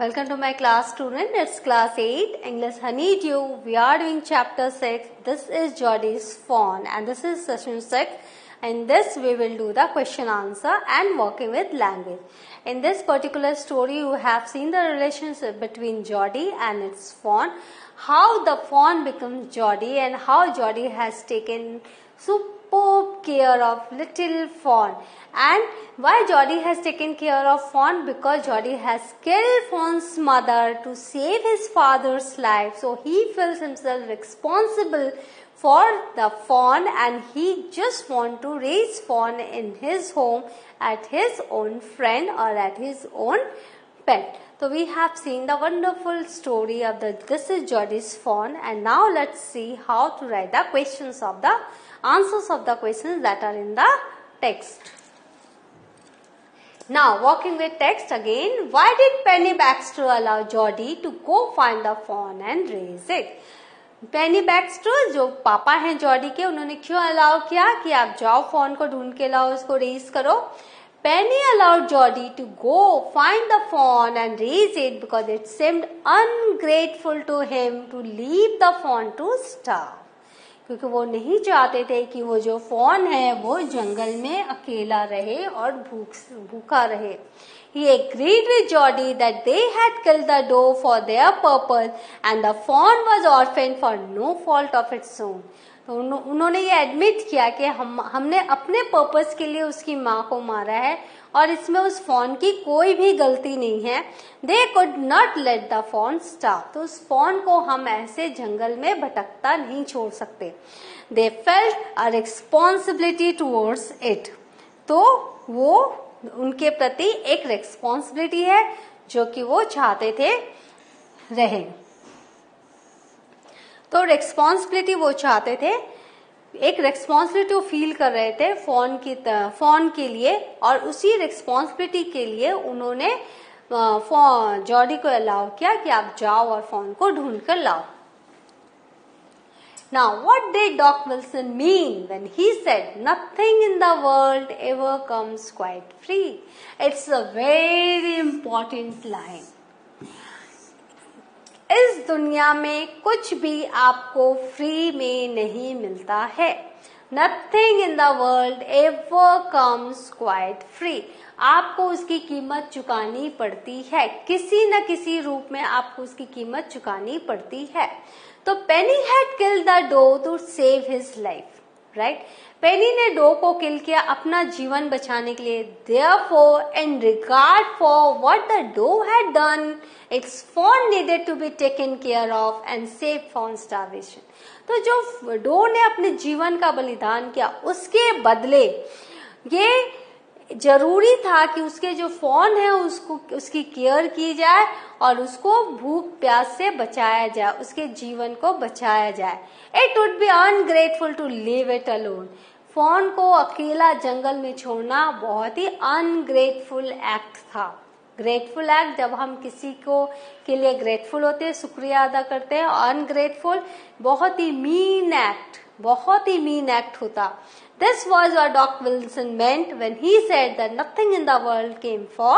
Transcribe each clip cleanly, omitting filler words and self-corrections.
Welcome to my class student. It's class 8 English Honeydew. We are doing chapter 6. This is Jodie's Fawn and this is session 6. In this we will do the question answer and working with language. In this particular story you have seen the relationship between Jodie and its fawn. How the fawn becomes Jodie and how Jodie has taken superb care of little fawn. And why Jodie has taken care of fawn? Because Jodie has killed fawn's mother to save his father's life. So he feels himself responsible for the fawn and he just want to raise fawn in his home at his own friend or at his own pet. So we have seen the wonderful story of this is Jodie's fawn, and now let's see how to write the answers of the questions that are in the text. Now, working with text again, why did Penny Baxter allow Jodie to go find the fawn and raise it? Penney Baxter जो पापा हैं Jordi के, उन्होंने क्यों allow किया कि आप जाओ फॉन को ढूंढ के लाओ, उसको रेज करो. Penny allowed Jodie to go find the fawn and raise it because it seemed ungrateful to him to leave the fawn to starve. क्योंकि वो नहीं चाहते थे कि वो जो फॉन है वो जंगल में अकेला रहे और भूखा रहे. He agreed with Jodie that they had killed the doe for their purpose and the fawn was orphaned for no fault of its own. तो उन्होंने ये एडमिट किया कि हमने अपने पर्पस के लिए उसकी माँ को मारा है और इसमें उस फॉन की कोई भी गलती नहीं है. They could not let the fawn starve. तो उस फॉन को हम ऐसे जंगल में भटकता नहीं छोड़ सकते. They felt a responsibility towards it. तो वो उनके प्रति एक रेस्पॉन्सिबिलिटी है जो कि वो चाहते थे रहे. तो रेस्पॉन्सिबिलिटी वो चाहते थे, एक रेस्पॉन्सिबिलिटी वो फील कर रहे थे फॉन के लिए और उसी रेस्पॉन्सिबिलिटी के लिए उन्होंने जॉडी को अलाउ किया कि आप जाओ और फॉन को ढूंढ कर लाओ. Now, what did Doc Wilson mean when he said nothing in the world ever comes quite free? It's a very important line. इस दुनिया में कुछ भी आपको फ्री में नहीं मिलता है. Nothing in the world ever comes quite free. आपको उसकी कीमत चुकानी पड़ती है, किसी न किसी रूप में आपको उसकी कीमत चुकानी पड़ती है. तो Penny had killed the doe to save his life, right. Penny ने डो को किल किया अपना जीवन बचाने के लिए. Therefore, in regard for what the doe had done, its fawn needed to be taken care of and saved from starvation. तो जो डो ने अपने जीवन का बलिदान किया उसके बदले ये जरूरी था कि उसके जो फॉन है उसकी केयर की जाए और उसको भूख प्यास से बचाया जाए, उसके जीवन को बचाया जाए. It would be ungrateful to leave it alone. Fawn को अकेला जंगल में छोड़ना बहुत ही अनग्रेटफुल एक्ट था. ग्रेटफुल एक्ट जब हम किसी को के लिए ग्रेटफुल होते हैं, शुक्रिया अदा करते हैं. अनग्रेटफुल बहुत ही मीन एक्ट होता. This was what Doc Wilson meant when he said that nothing in the world came for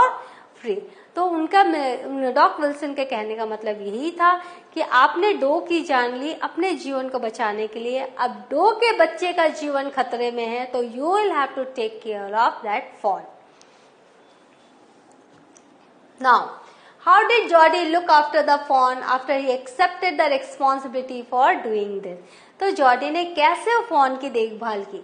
free. तो उनका डॉक विल्सन के कहने का मतलब यही था कि आपने डो की जान ली अपने जीवन को बचाने के लिए, अब डो के बच्चे का जीवन खतरे में है तो you will have to take care of that fall. Now, how did Jodie look after the fawn after he accepted the responsibility for doing this? तो जॉडी ने कैसे फॉन की देखभाल की?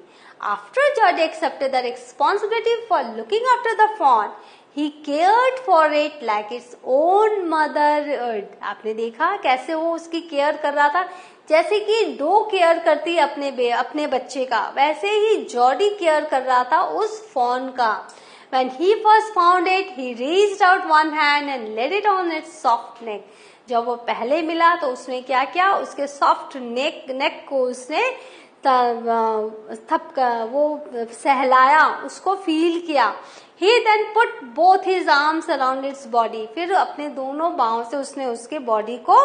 After Jodie accepted the responsibility for looking after the fawn, he cared for it like its own mother. आपने देखा कैसे वो उसकी केयर कर रहा था, जैसे कि डो केयर करती अपने बच्चे का, वैसे ही जॉडी केयर कर रहा था उस फॉन का. When he first found it, he reached out one hand and laid it on its soft neck. जब वो पहले मिला तो उसने क्या किया, उसके सॉफ्ट नेक को उसने वो सहलाया, उसको फील किया. He then put both his arms around its body. फिर अपने दोनों बाहों से उसने उसके बॉडी को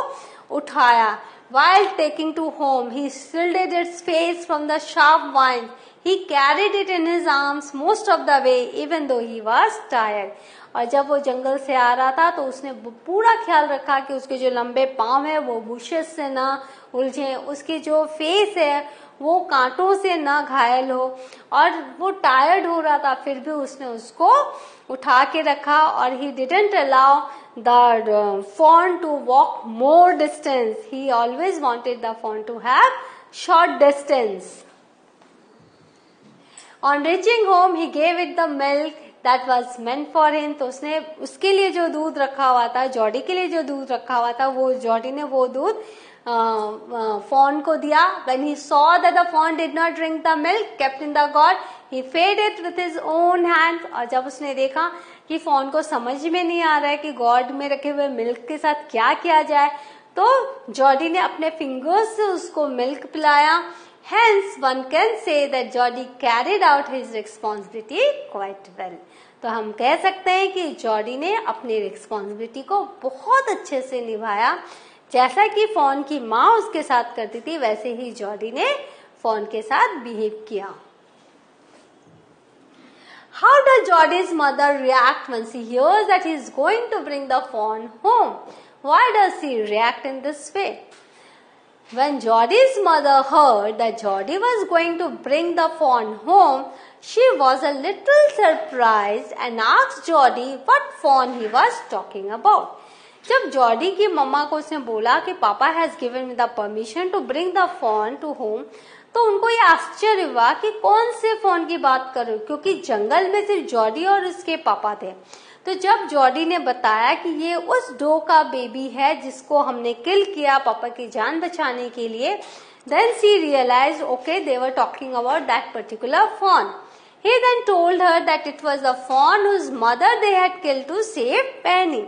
उठाया. While taking to home, he shielded its face from the sharp vines. He carried it in his arms most of the way, even though he was tired. और जब वो जंगल से आ रहा था तो उसने पूरा ख्याल रखा कि उसके जो लंबे पांव है वो बुशेस से ना उलझे, उसकी जो फेस है वो कांटों से ना घायल हो, और वो टायर्ड हो रहा था, फिर भी उसने उसको उठा के रखा. और he didn't allow the fawn to walk more distance. He always wanted the fawn to have short distance. On reaching home, he gave it the milk that was meant for him. तो उसने उसके लिए जो दूध रखा हुआ था, Jordi के लिए जो दूध रखा हुआ था, वो जॉडी ने वो दूध fawn को दिया. When he saw that the fawn did not drink the milk kept in the gourd, he fed it with his own hands. और जब उसने देखा कि fawn को समझ में नहीं आ रहा है कि gourd में रखे हुए मिल्क के साथ क्या किया जाए, तो जॉडी ने अपने फिंगर्स से उसको मिल्क पिलाया. Hence, one can say that Jody carried out his responsibility quite well. तो हम कह सकते हैं कि जॉडी ने अपनी रिस्पॉन्सिबिलिटी को बहुत अच्छे से निभाया. जैसा कि फॉन की माँ उसके साथ करती थी, वैसे ही जॉडी ने फॉन के साथ बिहेव किया. How does Jody's mother react when she hears that he is going to bring the fawn home? Why does she react in this way? When Jody's mother heard that Jody was going to bring the fawn home, she was a little surprised and asked Jody what fawn he was talking about. जब Jody की mama को उसने बोला कि papa has given me the permission to bring the fawn to home, तो उनको ये आश्चर्य हुआ कि कौन से फॉन की बात कर रहे हो, क्योंकि जंगल में सिर्फ जॉडी और उसके पापा थे. तो जब जॉडी ने बताया कि ये उस डो का बेबी है जिसको हमने किल किया पापा की जान बचाने के लिए, then she realized okay they were talking about that particular fawn. He then told her that it was the fawn whose mother they had killed to save Penny.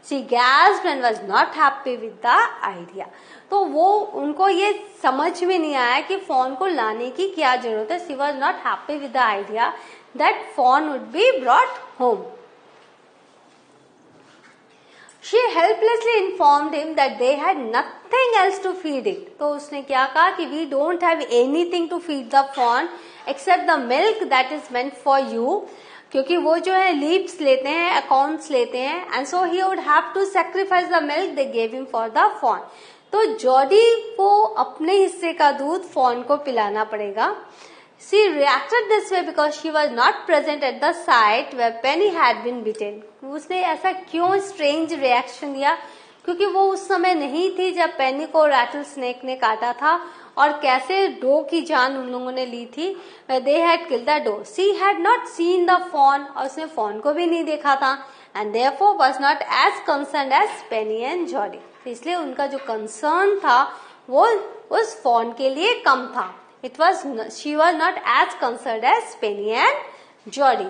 She gasped and was not happy with the idea. तो वो उनको ये समझ में नहीं आया कि fawn को लाने की क्या जरूरत है. She was not happy with the idea that fawn would be brought home. She helplessly informed him that they had nothing else to feed it. तो उसने क्या कहा कि we don't have anything to feed the fawn except the milk that is meant for you. क्योंकि वो जो है leaves लेते हैं, अकाउंट्स लेते हैं, and so he would have to sacrifice the milk they gave him for the fawn. तो Jordi को अपने हिस्से का दूध फॉन को पिलाना पड़ेगा. She reacted this way because she was not present at the site where Penny had been bitten. उसने ऐसा क्यों स्ट्रेंज रिएक्शन दिया, क्योंकि वो उस समय नहीं थी जब पेनी को रैटल स्नेक ने काटा था और कैसे डो की जान उन लोगों ने ली थी. They had killed the doe. She had not seen the fawn, और उसने फॉन को भी नहीं देखा था, and therefore was not as concerned as Penny and Jody. इसलिए उनका जो कंसर्न था वो उस फॉन के लिए कम था. She was not as concerned as Penny and Jody.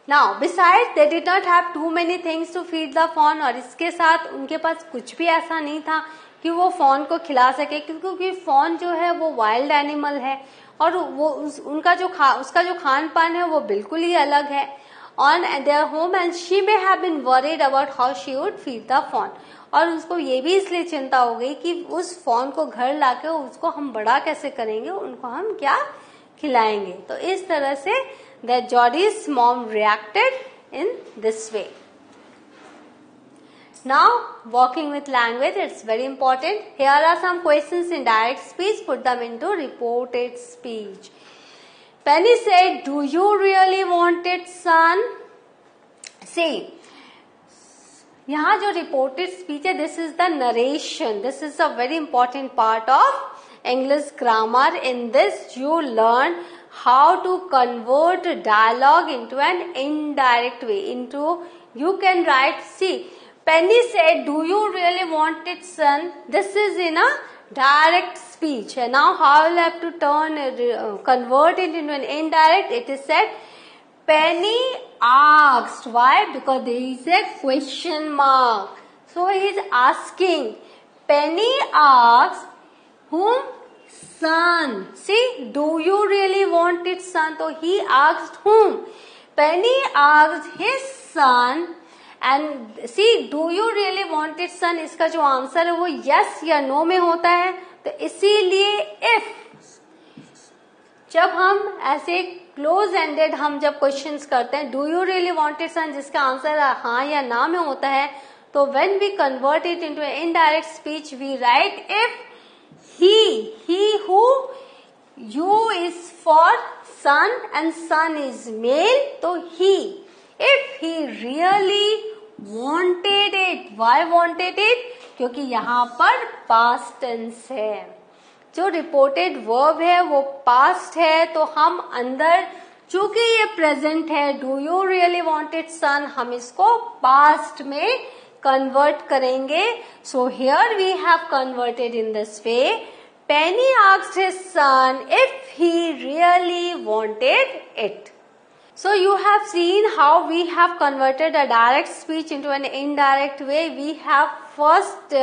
Now, besides, they did not have too many things to feed the fawn, और इसके साथ उनके पास कुछ भी ऐसा नहीं था कि वो फॉन को खिला सके, क्योंकि फॉन जो है वो वाइल्ड एनिमल है और वो उसका जो खान पान है वो बिल्कुल ही अलग है. On their home, and she may have been worried about how she would feed the fawn. और उसको ये भी इसलिए चिंता हो गई कि उस फॉन को घर लाके उसको हम बड़ा कैसे करेंगे, उनको हम क्या खिलाएंगे. तो इस तरह से that Jody's mom reacted in this way. Now, working with language, it's very important. Here are some questions in direct speech. Put them into reported speech. Penny said, "Do you really want it, son?" See, यहाँ जो reported speech है, this is the narration. This is a very important part of English grammar. In this, you learn how to convert dialogue into an indirect way. You can write, see, Penny said, "Do you really want it, son?" This is in a direct speech. And now how will I have to convert it into an indirect? It is said, Penny asked. Why? Because there is a question mark. So he is asking. Penny asked, whom? Son. See, do you really want it, son? So he asked whom? Penny asked his son. And see, do you really want it, son? इसका जो answer है वो yes या no में होता है. तो इसीलिए if जब हम ऐसे क्लोज एंडेड हम जब क्वेश्चंस करते हैं, do you really wanted son, जिसका आंसर हाँ या ना में होता है, तो when we convert it into indirect speech we write if he who you is for son and son is male, तो he, if he really wanted it, why wanted it, क्योंकि यहाँ पर past tense है, जो reported verb है वो past है, तो हम अंदर चूंकि ये प्रेजेंट है, do you really wanted son, हम इसको पास्ट में कन्वर्ट करेंगे. So here we have converted in this way. Penny asked his son if he really wanted it. So you have seen how we have converted a direct speech into an indirect way. We have first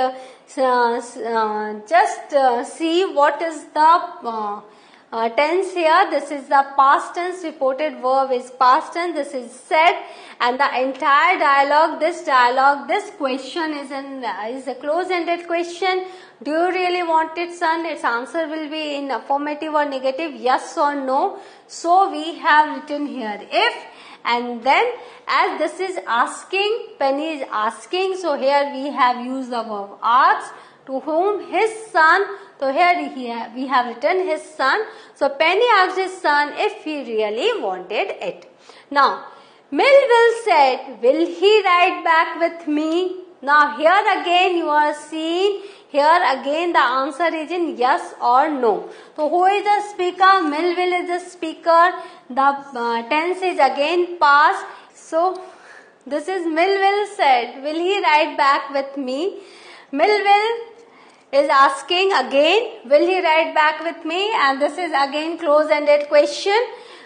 just see what is the tense here. This is the past tense, reported verb is past tense, this is said, and the entire dialogue, this question is a close-ended question. Do you really want it, son? Its answer will be in affirmative or negative, yes or no. So we have written here if, and then as this is asking, Penny is asking, so here we have used the verb asked. To whom? His son. So here we have written his son. So Penny asked his son if he really wanted it. Now Melville said, will he ride back with me? Now here again you are seeing, here again the answer is in yes or no. So who is the speaker? Melville is the speaker. The tense is again past. So this is Melville said, will he ride back with me? Melville is asking again, will he ride back with me? And this is again close-ended question.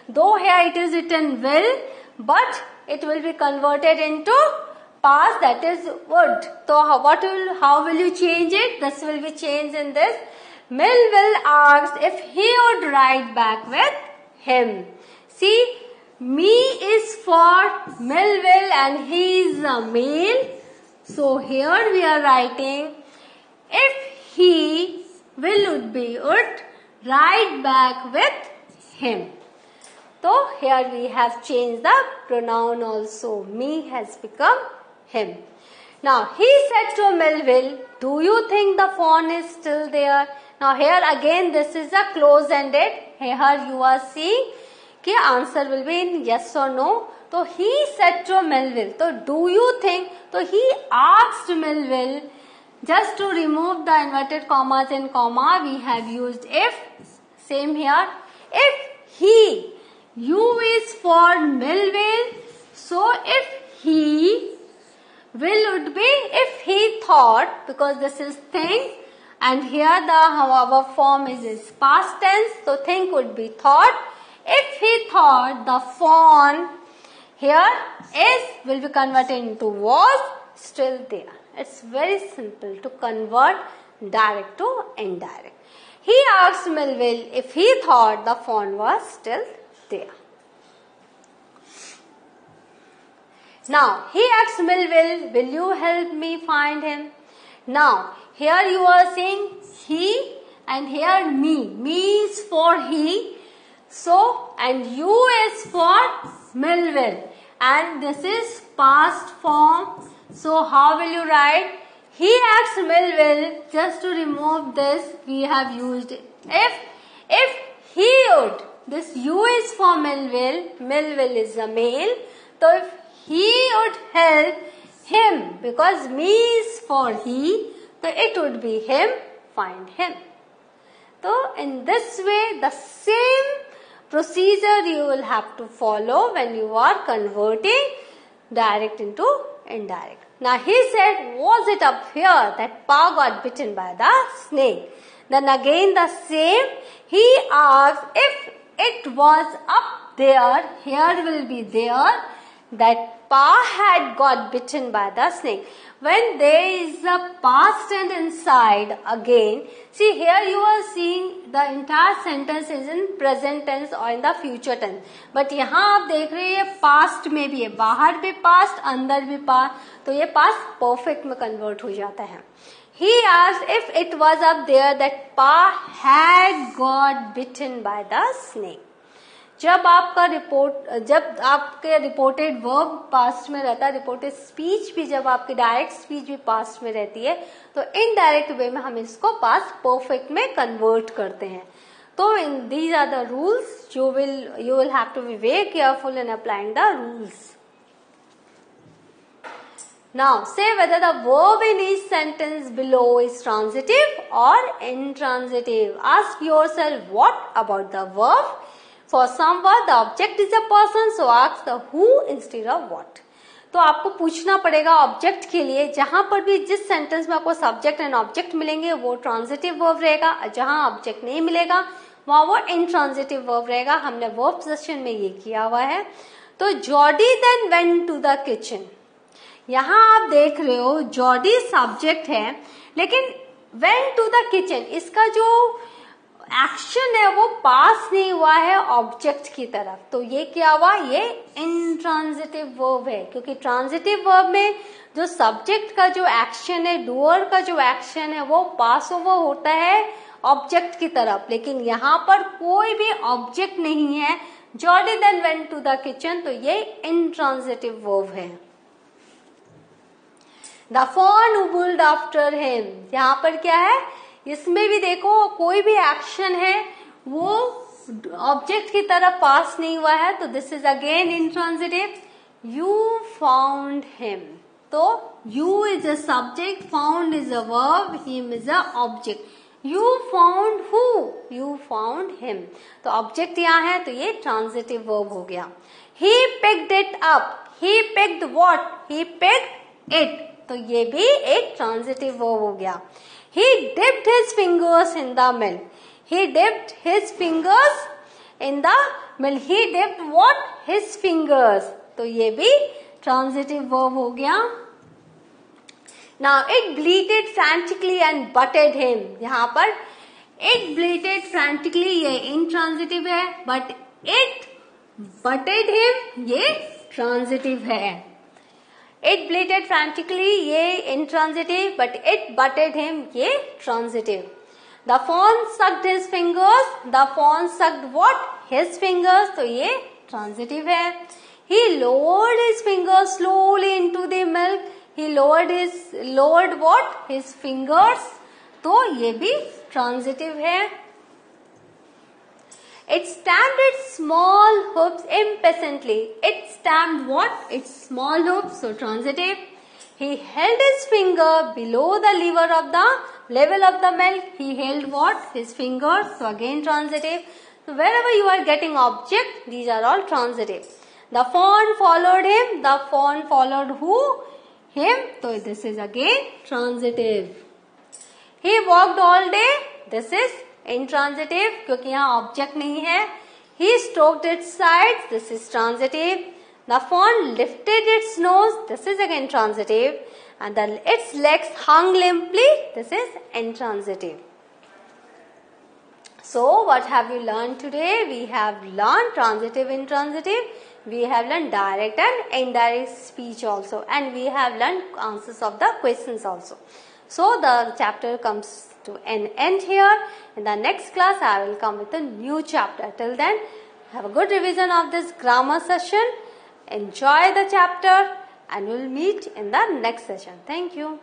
Though here it is written will, but it will be converted into past, that is would. So how will you change it? This will be changed in this. Melville asked if he would ride back with him. See, me is for Melville and he is a male. So here we are writing if he would ride back with him. So here we have changed the pronoun also. Me has become him. Now he said to Melville, do you think the fawn is still there? Now here again this is a close-ended. Here you are seeing the answer will be in yes or no. So he said to Melville, so do you think? So he asked Melville. Just to remove the inverted commas and comma, we have used if. Same here. If he, you is for Melville. So if he would be, if he thought, because this is think, and here our form is past tense. So think would be thought. If he thought the fawn, here is will be converted into was still there. It's very simple to convert direct to indirect. He asked Melville if he thought the fawn was still there. Now he asked Melville, will you help me find him? Now here you are saying he and here me. Me is for he. So and you is for Melville. And this is past form. So how will you write? He asked Melville, just to remove this we have used if he would, this you is for Melville, Melville is a male, so if he would help him, because me is for he, so it would be him, find him. So in this way the same procedure you will have to follow when you are converting direct into indirect. Now he said, was it up here that Pa got bitten by the snake? Then again the same, he asked if it was up there, here will be there. that Pa had got bitten by the snake. When there is a past tense inside again, see here you are seeing the entire sentence is in present tense or in the future tense. But यहाँ आप देख रहे हैं past में भी है, बाहर भी past, अंदर भी past, तो ये past perfect में convert हो जाता है. He asked if it was up there that Pa had got bitten by the snake. जब आपका जब आपके रिपोर्टेड वर्ब पास्ट में रहता है, रिपोर्टेड स्पीच भी, जब आपकी डायरेक्ट स्पीच भी पास्ट में रहती है, तो इनडायरेक्ट वे में हम इसको पास्ट परफेक्ट में कन्वर्ट करते हैं. तो in these are the rules you will have to be very careful in applying the rules. Now say whether the verb in each sentence below is transitive or intransitive. Ask yourself, what about the verb? For some word the object is a person, so ask the who instead of what. तो आपको पूछना पड़ेगा object के लिए, जहां पर भी जिस सेंटेंस में आपको सब्जेक्ट एंड ऑब्जेक्ट मिलेंगे वो ट्रांजिटिव वर्ब रहेगा, जहां ऑब्जेक्ट नहीं मिलेगा वहां वो इनट्रांजिटिव वर्ब रहेगा. हमने वर्ब सेशन में ये किया हुआ है. तो Jody then went to the kitchen. यहाँ आप देख रहे हो जॉडी सब्जेक्ट है, लेकिन वेंट टू द किचन इसका जो एक्शन है वो पास नहीं हुआ है ऑब्जेक्ट की तरफ, तो ये क्या हुआ, ये इनट्रांजिटिव वर्ब है. क्योंकि ट्रांजिटिव वर्ब में जो सब्जेक्ट का जो एक्शन है, डूअर का जो एक्शन है वो पास ओवर होता है ऑब्जेक्ट की तरफ, लेकिन यहाँ पर कोई भी ऑब्जेक्ट नहीं है. Jody then went to the kitchen, तो ये इनट्रांजिटिव वर्ब है. The fawn wobbled after him. यहाँ पर क्या है, इसमें भी देखो कोई भी एक्शन है वो ऑब्जेक्ट की तरफ पास नहीं हुआ है, तो this is again intransitive. You found him. तो you is a subject, found is a verb, him is a object. You found who? You found him. तो ऑब्जेक्ट यहाँ है तो ये ट्रांजिटिव वर्ब हो गया. He picked it up. He picked what? He picked it. तो ये भी एक ट्रांजिटिव वर्ब हो गया. He dipped his fingers in the milk. He dipped his fingers in the milk. He dipped what? His fingers. तो ये भी transitive verb हो गया. Now it bleated frantically and butted him. यहाँ पर it bleated frantically ये intransitive है, but it butted him ये transitive है. It bleated frantically ये intransitive, but it butted him ये transitive. The fawn sucked his fingers. The fawn sucked what? His fingers. तो ये transitive है. He lowered his fingers slowly into the milk. He lowered what? His fingers. तो ये भी transitive है. It stamped its small hoofs impatiently. It stamped what? Its small hoofs, so transitive. He held his finger below the level of the milk. He held what? His fingers, so again transitive. So wherever you are getting object, these are all transitive. The fawn followed him. The fawn followed who? Him. So this is again transitive. He walked all day. This is intransitive क्योंकि यहाँ object नहीं है. He stroked its sides. This is transitive. The fawn lifted its nose. This is again transitive. And its legs hung limply. This is intransitive. So what have we learned today? We have learned transitive, intransitive. We have learned direct and indirect speech also. And we have learned answers of the questions also. So the chapter comes to an end here. In the next class, I will come with a new chapter. Till then, have a good revision of this grammar session. Enjoy the chapter and we'll meet in the next session. Thank you.